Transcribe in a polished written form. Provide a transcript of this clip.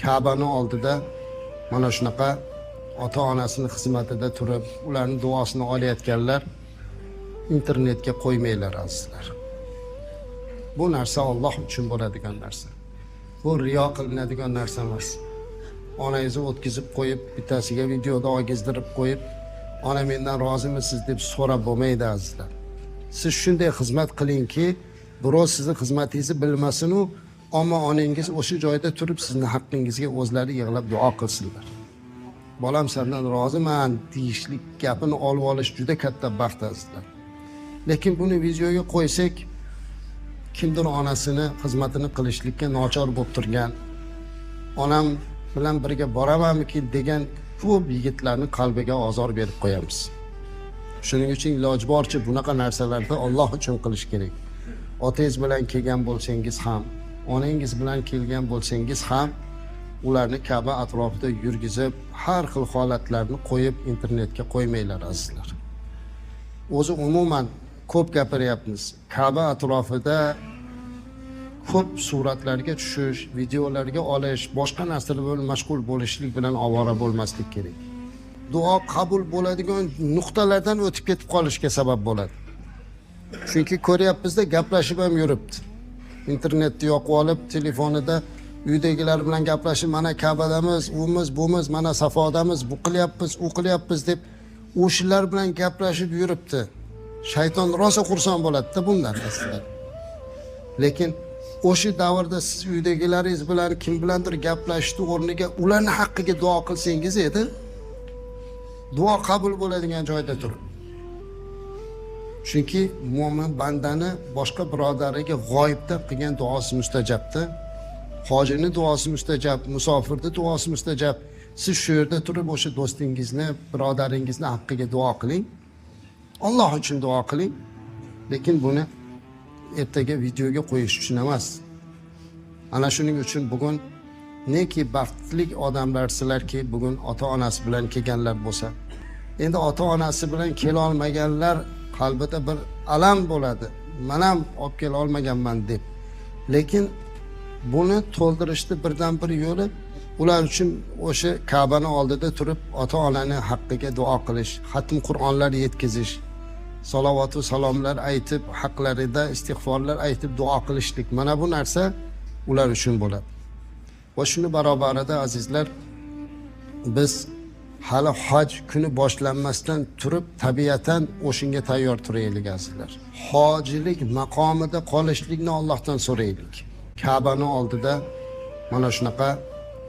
Ka'bani oldida mana shunaqa ota-onasini xizmatida turib, ularning duosini olayotganlar internetga qo'ymanglar azizlar. Bu narsa Alloh uchun bo'ladigan narsa. Bu riyo qilinadigan narsa emas. Onangizni o'tkazib qo'yib, bittasiga videoda ogizdirib qo'yib, ona mendan rozimisiz deb so'rab bo'lmaydi azizlar. Siz shunday xizmat qilingki, birov sizning xizmatingizni bilmasin u, ammo onangiz o'sha joyda turib sizni haqqingizga o'zlari yig'lab duo qilsinlar. Bolam sendan roziman deyishlik gapini olib olish juda katta baxt azizlar. Lekin buni videoga qo'ysak, kimdir onasini xizmatini qilishlikka nochor bo'lib turgan, onam bilan birga boramanmikin degan ko'p yigitlarni qalbiga ozor berib qo'yamiz. Shuning uchun iloji boricha bunaqa narsalarni Alloh uchun qilish kerak. Otangiz bilan kelgan bo'lsangiz ham, onangiz bilan kelgan bo'lsangiz ham ularni Ka'ba atrofida yurgizib, har xil holatlarni qo'yib internetga qo'ymanglar azizlar. O'zi umuman ko'p gapiryapmiz. Ka'ba atrofida ko'p suratlarga tushish, videolarga olish, boshqa narsalar bilan mashg'ul bo'lishlik bilan ovora bo'lmaslik kerak. Duo qabul bo'ladigan nuqtalardan o'tib ketib qolishga sabab bo'ladi. Chunki ko'ryapmizda gaplashib ham yuribdi. Internetni yoqib olib, telefonida uydagilar bilan gaplashib, mana Ka'badamiz, umiz, bumiz, mana Safodamiz, bu qilyapmiz, u qilyapmiz deb o'shalar bilan gaplashib yuribdi. Shayton rosa xursand bo'ladi-da bundan aslida. Lekin o'sha davrda siz uydagilaringiz bilan kim bilandir gaplashishni o'rniga ularning haqqiga duo qilsangiz edi, duo qabul bo'ladigan joyda turib. Chunki mo'min bandani boshqa birodariga g'oyibda qilgan duosi mustajabda. Hojini duosi mustajab, musofirni duosi mustajab. Siz shu yerda turib o'sha do'stingizni, birodaringizni haqqiga duo qiling. Alloh uchun duo qiling. Lekin buni ertaga videoga qo'yish uchun emas. Ana shuning uchun bugun neki baxtli odamlar sizlarki, bugun ota-onasi bilan kelganlar bo'lsa, endi ota-onasi bilan kela olmaganlar qalbida bir alam bo'ladi. Men ham olib kela olmaganman deb. Lekin buni to'ldirishni birdan bir yo'li ular uchun o'sha Ka'bani oldida turib ota-onani haqqiga duo qilish, xatm Qur'onlar yetkazish, salovat va salomlar aytib, haqlarida istig'forlar aytib duo qilishlik. Mana bu narsa ular uchun bo'ladi. Va shuni barobarida azizlar, biz hali haj kuni boshlanmasdan turib tabiatan o'shinga tayyor turaylik azizlar. Hojilik maqomida qolishlikni Allohdan so'raylik. Ka'bani oldida mana shunaqa